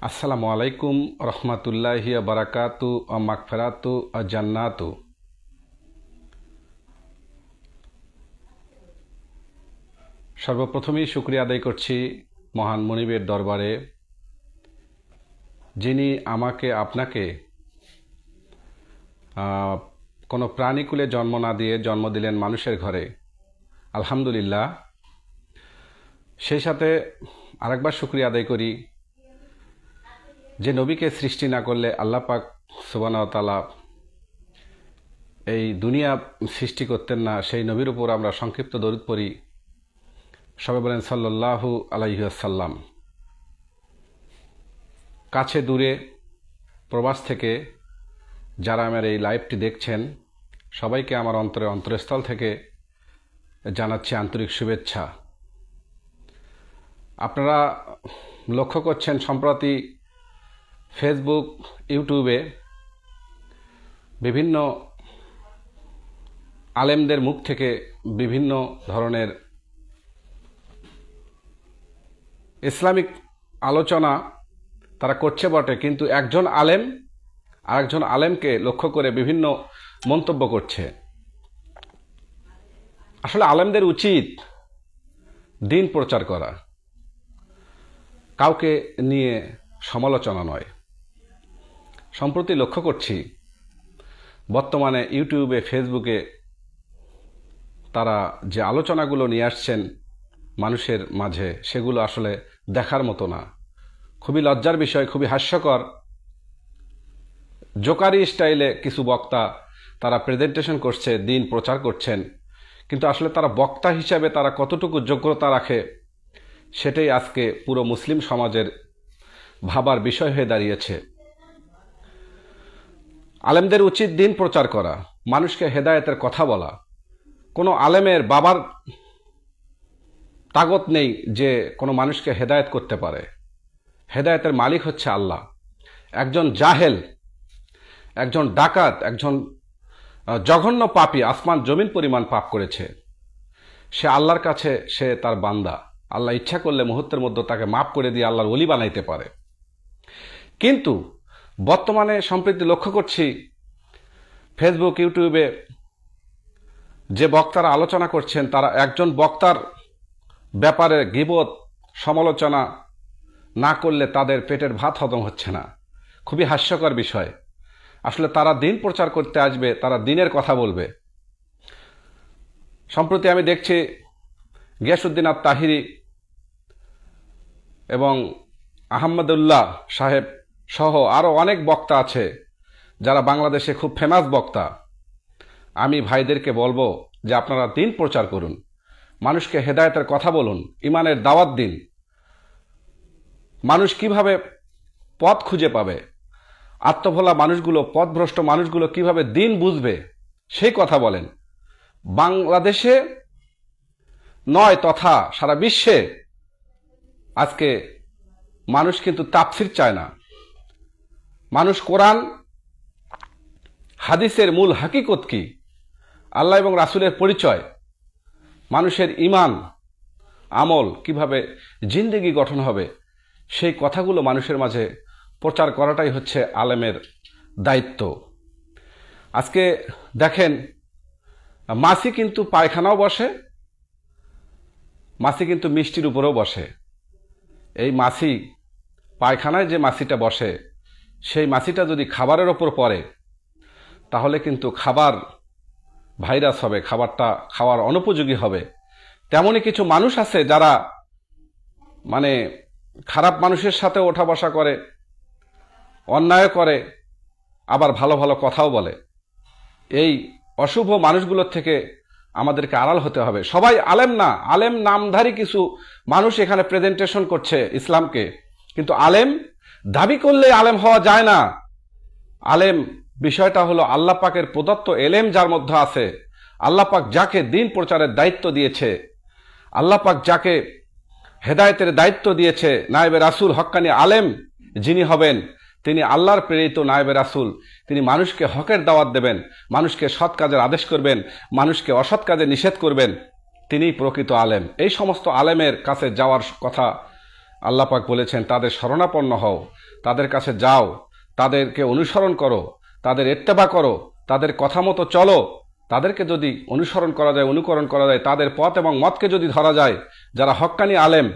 আসসালামু আলাইকুম রহমতুল্লাহি বারাকাতু ও মাগফিরাতু ও জান্নাতু। সর্বপ্রথমেই শুকরিয়া আদায় করছি মহান মনিবের দরবারে, যিনি আমাকে আপনাকে কোনো প্রাণীকুলে জন্ম না দিয়ে জন্ম দিলেন মানুষের ঘরে। আলহামদুলিল্লাহ। সেই সাথে আরেকবার শুকরিয়া আদায় করি যে নবীকে সৃষ্টি না করলে আল্লাহ পাক সুবহানাহু ওয়া তাআলা এই দুনিয়া সৃষ্টি করতেন না। সেই নবীর উপর আমরা সংক্ষিপ্ত দরুদ পড়ি। সবাই বলেন সাল্লাল্লাহু আলাইহি ওয়াসাল্লাম। কাছে দূরে প্রবাস থেকে যারা আমার এই লাইভটি দেখছেন, সবাইকে আমার অন্তরস্থল থেকে জানাচ্ছি আন্তরিক শুভেচ্ছা। আপনারা লক্ষ্য করছেন সম্প্রতি ফেসবুক, ইউটিউবে বিভিন্ন আলেমদের মুখ থেকে বিভিন্ন ধরনের ইসলামিক আলোচনা তারা করছে বটে, কিন্তু একজন আলেম আরেকজন আলেমকে লক্ষ্য করে বিভিন্ন মন্তব্য করছে। আসলে আলেমদের উচিত দিন প্রচার করা, কাউকে নিয়ে সমালোচনা নয়। সম্প্রতি লক্ষ্য করছি বর্তমানে ইউটিউবে, ফেসবুকে তারা যে আলোচনাগুলো নিয়ে আসছেন মানুষের মাঝে, সেগুলো আসলে দেখার মতো না। খুবই লজ্জার বিষয়, খুবই হাস্যকর। জোকারি স্টাইলে কিছু বক্তা তারা প্রেজেন্টেশন করছে, দিন প্রচার করছেন, কিন্তু আসলে তারা বক্তা হিসাবে তারা কতটুকু যোগ্যতা রাখে সেটাই আজকে পুরো মুসলিম সমাজের ভাবার বিষয় হয়ে দাঁড়িয়েছে। আলেমদের উচিত দিন প্রচার করা, মানুষকে হেদায়েতের কথা বলা। কোনো আলেমের বাবার তাগত নেই যে কোনো মানুষকে হেদায়েত করতে পারে। হেদায়েতের মালিক হচ্ছে আল্লাহ। একজন জাহেল, একজন ডাকাত, একজন জঘন্য পাপী, আসমান জমিন পরিমাণ পাপ করেছে, সে আল্লাহর কাছে সে তার বান্দা। আল্লাহ ইচ্ছা করলে মুহূর্তের মধ্যে তাকে মাফ করে দিয়ে আল্লাহর ওলি বানাইতে পারে। কিন্তু বর্তমানে সম্প্রতি লক্ষ্য করছি ফেসবুক, ইউটিউবে যে বক্তারা আলোচনা করছেন, তারা একজন বক্তার ব্যাপারে গীবত, সমালোচনা না করলে তাদের পেটের ভাত হজম হচ্ছে না। খুবই হাস্যকর বিষয়। আসলে তারা দিন প্রচার করতে আসবে, তারা দিনের কথা বলবে। সম্প্রতি আমি দেখছি গিয়াসউদ্দিন আত-তাহিরি এবং আহমদুল্লাহ সাহেব সহ আরও অনেক বক্তা আছে যারা বাংলাদেশে খুব ফেমাস বক্তা। আমি ভাইদেরকে বলবো যে আপনারা দিন প্রচার করুন, মানুষকে হেদায়েতের কথা বলুন, ইমানের দাওয়াত দিন। মানুষ কিভাবে পথ খুঁজে পাবে, আত্মভোলা মানুষগুলো, পথভ্রষ্ট মানুষগুলো কিভাবে দিন বুঝবে, সেই কথা বলেন। বাংলাদেশে নয় তথা সারা বিশ্বে আজকে মানুষ কিন্তু তাফসির চায় না। মানুষ কোরআন হাদিসের মূল হাকিকত কি, আল্লাহ এবং রাসূলের পরিচয়, মানুষের ঈমান আমল কিভাবে জিন্দেগি গঠন হবে, সেই কথাগুলো মানুষের মাঝে প্রচার করাটাই হচ্ছে আলেমের দায়িত্ব। আজকে দেখেন, মাছি কিন্তু পায়খানাও বসে, মাছি কিন্তু মিষ্টির উপরেও বসে। এই মাছি, পায়খানায় যে মাছিটা বসে, সেই মাছিটা যদি খাবারের ওপর পড়ে তাহলে কিন্তু খাবার ভাইরাস হবে, খাবারটা খাওয়ার অনুপযোগী হবে। তেমনই কিছু মানুষ আছে যারা মানে খারাপ মানুষের সাথে ওঠা বসা করে, অন্যায় করে, আবার ভালো ভালো কথাও বলে। এই অশুভ মানুষগুলোর থেকে আমাদেরকে আড়াল হতে হবে। সবাই আলেম না, আলেম নামধারী কিছু মানুষ এখানে প্রেজেন্টেশন করছে ইসলামকে, কিন্তু আলেম দাবি করলে আলেম হওয়া যায় না। আলেম বিষয়টা হলো আল্লাহ পাকের প্রদত্ত এলেম যার মধ্যে আছে। আল্লাহ পাক যাকে দিন প্রচারের দায়িত্ব দিয়েছে, আল্লাহ পাক যাকে হেদায়েতের দায়িত্ব দিয়েছে, নায়েবে রাসূল, হক্কানি আলেম যিনি হবেন, তিনি আল্লাহর প্রেরিত নায়েবে রাসূল। তিনি মানুষকে হকের দাওয়াত দেবেন, মানুষকে সৎ কাজের আদেশ করবেন, মানুষকে অসৎ কাজে নিষেধ করবেন। তিনিই প্রকৃত আলেম। এই সমস্ত আলেমের কাছে যাওয়ার কথা আল্লাহ পাক বলেছেন তাদের শরণাপন্ন হও, তাদের কাছে যাও, তাদেরকে অনুসরণ করো, তাদের ইত্তেবা করো, তাদের কথা মতো চলো। তাদেরকে যদি অনুসরণ করা যায়, অনুকরণ করা যায়, তাদের পথ এবং মতকে যদি ধরা যায়, যারা হক্কানি আলেম,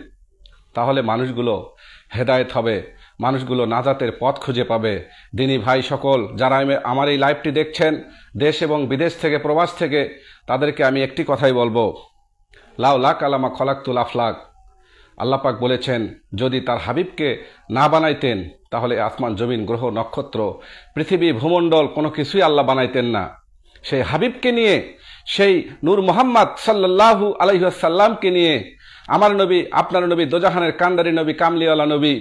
তাহলে মানুষগুলো হেদায়েত হবে, মানুষগুলো নাজাতের পথ খুঁজে পাবে। দিনী ভাই সকল যারা আমার এই লাইভটি দেখছেন, দেশ এবং বিদেশ থেকে, প্রবাস থেকে, তাদেরকে আমি একটি কথাই বলবো, লাউ লাক আলামা খলাকতুল আফলাক। আল্লাহ পাক বলেছেন যদি তার হাবিবকে না বানাইতেন তাহলে আসমান, জমিন, গ্রহ, নক্ষত্র, পৃথিবী, ভূমণ্ডল কোনো কিছুই আল্লাহ বানাইতেন না। সেই হাবিবকে নিয়ে, সেই নূর মুহাম্মদ সাল্লাল্লাহু আলাইহি ওয়াসাল্লামকে নিয়ে, আমার নবী, আপনার নবী, দোজাহানের কান্ডারি নবী, কামলিওয়ালা নবী,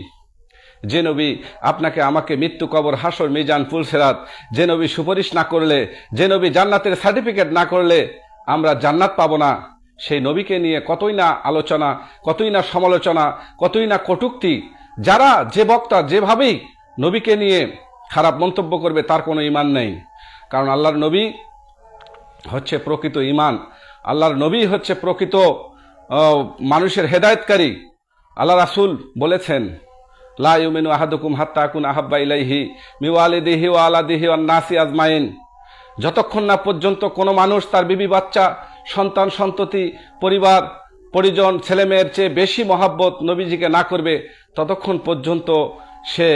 যে নবী আপনাকে আমাকে মৃত্যু, কবর, হাসর, মিজান, পুলসেরাত, যে নবী সুপারিশ না করলে, যে নবী জান্নাতের সার্টিফিকেট না করলে আমরা জান্নাত পাবো না, সেই নবীকে নিয়ে কতই না আলোচনা, কতই না সমালোচনা, কতই না কটূক্তি। যারা যে বক্তা যেভাবেই নবীকে নিয়ে খারাপ মন্তব্য করবে তার কোনো ঈমান নেই। কারণ আল্লাহর নবী হচ্ছে প্রকৃত ঈমান, আল্লাহর নবী হচ্ছে প্রকৃত মানুষের হেদায়েতকারী। আল্লাহ রাসূল বলেছেন লা ইউমিনু আহাদুকুম হাত্তা আকুনা আহাব্বা ইলাইহি মিন ওয়ালিদিহি ওয়া ওয়ালাদিহি ওয়ান নাসি আজমাইন। যতক্ষণ না পর্যন্ত কোনো মানুষ তার বিবি, বাচ্চা, সন্তান, সন্ততি, পরিবার, পরিজন, ছেলেমেয়ের চেয়ে বেশি মহাব্বত নবীজিকে না করবে, ততক্ষণ পর্যন্ত সে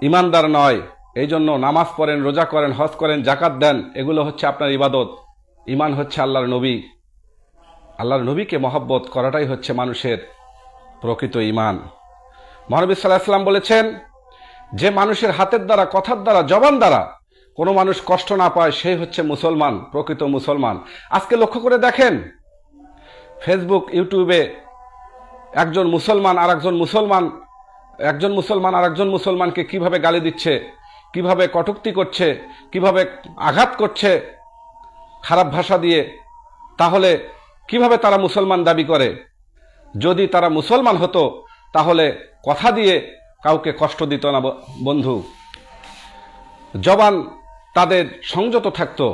ইমানদার নয়। এই জন্য নামাজ পড়েন, রোজা করেন, হজ করেন, জাকাত দেন, এগুলো হচ্ছে আপনার ইবাদত। ইমান হচ্ছে আল্লাহর নবী। আল্লাহর নবীকে মহব্বত করাটাই হচ্ছে মানুষের প্রকৃত ইমান। মহানবী সাল্লাল্লাহু আলাইহি ওয়াসাল্লাম বলেছেন যে মানুষের হাতের দ্বারা, কথার দ্বারা, জবান দ্বারা কোনো মানুষ কষ্ট না পায়, সেই হচ্ছে মুসলমান, প্রকৃত মুসলমান। আজকে লক্ষ্য করে দেখেন, ফেসবুক, ইউটিউবে একজন মুসলমান আর একজন মুসলমানকে কিভাবে গালি দিচ্ছে, কিভাবে কটূক্তি করছে, কিভাবে আঘাত করছে খারাপ ভাষা দিয়ে। তাহলে কিভাবে তারা মুসলমান দাবি করে? যদি তারা মুসলমান হতো তাহলে কথা দিয়ে কাউকে কষ্ট দিত না বন্ধু, জবান তাদের সংযত থাকতো।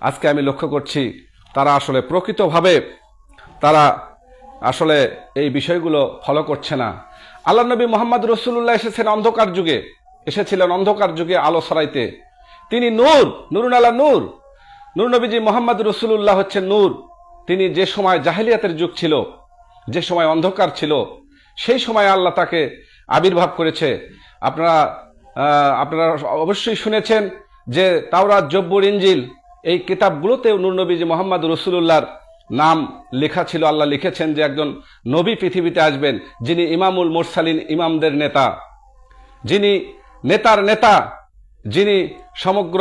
আজকে আমি লক্ষ্য করছি তারা আসলে প্রকৃতভাবে তারা আসলে এই বিষয়গুলো ফলো করছে না। আল্লাহ নবী মুহাম্মদ রাসূলুল্লাহ এসেছিলেন অন্ধকার যুগে আলো ছড়াইতে। তিনি নূর, নুরুন আলা নূর। নূর নবীজি মুহাম্মদ রাসূলুল্লাহ হচ্ছেন নূর। তিনি যে সময় জাহেলিয়াতের যুগ ছিল, যে সময় অন্ধকার ছিল, সেই সময় আল্লাহ তাকে আবির্ভাব করেছে। আপনারা অবশ্যই শুনেছেন যে তাওরাত, জব্বুর, ইনজিল এই কিতাবগুলোতেও নূর নবীজি মুহাম্মদ রাসূলুল্লাহর নাম লেখা ছিল। আল্লাহ লিখেছেন যে একজন নবী পৃথিবীতে আসবেন, যিনি ইমামুল মুরসালিন, ইমামদের নেতা, যিনি নেতার নেতা, যিনি সমগ্র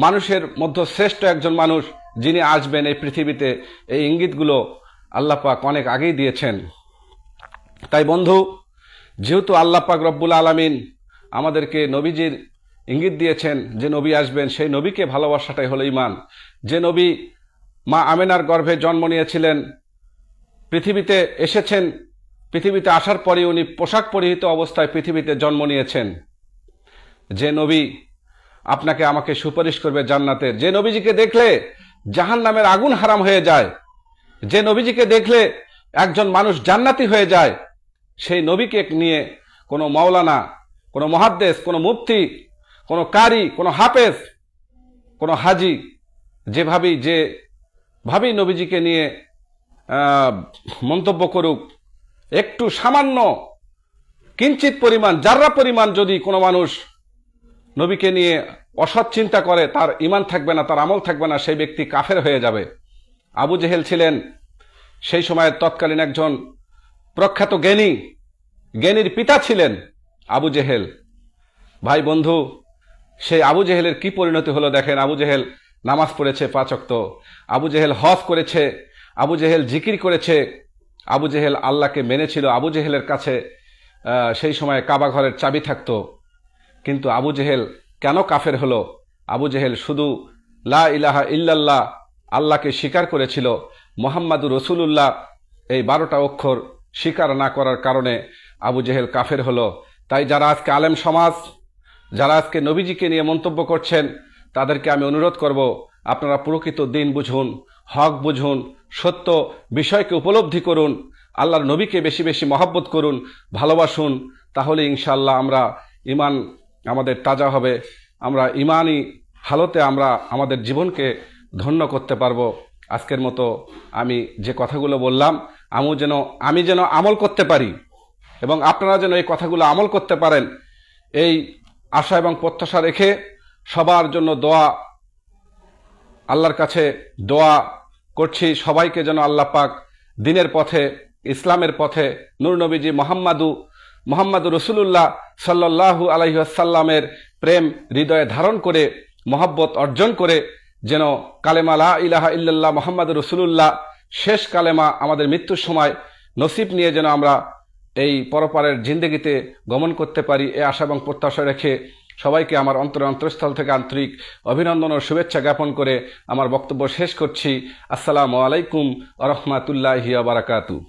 মানুষের মধ্যে শ্রেষ্ঠ একজন মানুষ, যিনি আসবেন এই পৃথিবীতে। এই ইঙ্গিতগুলো আল্লাহ পাক অনেক আগেই দিয়েছেন। তাই বন্ধু, যেহেতু আল্লাহ পাক রব্বুল আলামিন আমাদেরকে নবীজির ইঙ্গিত দিয়েছেন যে নবী আসবেন, সেই নবীকে ভালোবাসাটাই হলো ঈমান। যে নবী মা আমেনার গর্ভে জন্ম নিয়েছিলেন, পৃথিবীতে এসেছেন, পৃথিবীতে আসার পরে উনি পোশাক পরিহিত অবস্থায় পৃথিবীতে জন্ম নিয়েছেন। যে নবী আপনাকে আমাকে সুপারিশ করবে জান্নাতের, যে নবীজিকে দেখলে জাহান্নামের আগুন হারাম হয়ে যায়, যে নবীজিকে দেখলে একজন মানুষ জান্নাতি হয়ে যায়, সেই নবীকে নিয়ে কোনো মাওলানা, কোনো মুহাদ্দিস, কোনো মুফতি, কোনো কারি, কোনো হাফেজ, কোনো হাজি যে ভাবেই নবীজিকে নিয়ে মন্তব্য করুক, একটু সামান্য কিঞ্চিত পরিমাণ, জাররা পরিমাণ যদি কোনো মানুষ নবীকে নিয়ে অসৎ চিন্তা করে, তার ঈমান থাকবে না, তার আমল থাকবে না, সেই ব্যক্তি কাফের হয়ে যাবে। আবু জেহেল ছিলেন সেই সময়ের তৎকালীন একজন প্রখ্যাত জ্ঞানীর পিতা ছিলেন আবু জেহেল। ভাই বন্ধু, সেই আবু জেহেলের কি পরিণতি হলো দেখেন। আবু জেহেল নামাজ পড়েছে 5 ওয়াক্ত, আবু জেহেল হজ করেছে, আবু জেহেল জিকির করেছে, আবু জেহেল আল্লাহকে মেনেছিল। আবু জেহেলের কাছে সেই সময় কাবা ঘরের চাবি থাকতো। কিন্তু আবু জেহেল কেন কাফের হলো? আবু জেহেল শুধু লা ইলাহা ইল্লাল্লাহ, আল্লাহকে স্বীকার করেছিল। মুহাম্মাদুর রাসূলুল্লাহ এই 12টা অক্ষর স্বীকার না করার কারণে আবু জেহেল কাফের হলো। তাই যারা আজকে আলেম সমাজ, যারা আজকে নবীজিকে নিয়ে মন্তব্য করছেন, তাদেরকে আমি অনুরোধ করব, আপনারা প্রকৃত দিন বুঝুন, হক বুঝুন, সত্য বিষয়কে উপলব্ধি করুন, আল্লাহর নবীকে বেশি বেশি মহব্বত করুন, ভালোবাসুন। তাহলে ইনশাআল্লাহ আমরা ইমান আমাদের তাজা হবে, আমরা ইমানই হালতে আমরা আমাদের জীবনকে ধন্য করতে পারবো। আজকের মতো আমি যে কথাগুলো বললাম আমি যেন আমল করতে পারি এবং আপনারা যেন এই কথাগুলো আমল করতে পারেন, এই আশা এবং প্রত্যাশা রেখে সবার জন্য আল্লাহর কাছে দোয়া করছি। সবাইকে যেন আল্লাহ পাক দ্বীনের পথে, ইসলামের পথে, নূর নবীজি মোহাম্মদ রসুলুল্লাহ সাল্লাল্লাহু আলাইহি ওয়াসাল্লামের প্রেম হৃদয়ে ধারণ করে মহব্বত অর্জন করে যেন কালেমা লা ইলাহা ইল্লাল্লাহ মোহাম্মদ রসুলুল্লাহ শেষ কালেমা আমাদের মৃত্যুর সময় নসিব নিয়ে যেন আমরা এই পরপারের জিন্দেগিতে গমন করতে পারি, এ আশা এবং প্রত্যাশা রেখে সবাইকে আমার অন্তরস্থল থেকে আন্তরিক অভিনন্দন ও শুভেচ্ছা জ্ঞাপন করে আমার বক্তব্য শেষ করছি। আসসালামু আলাইকুম ওয়া রাহমাতুল্লাহি ওয়া বারাকাতুহু।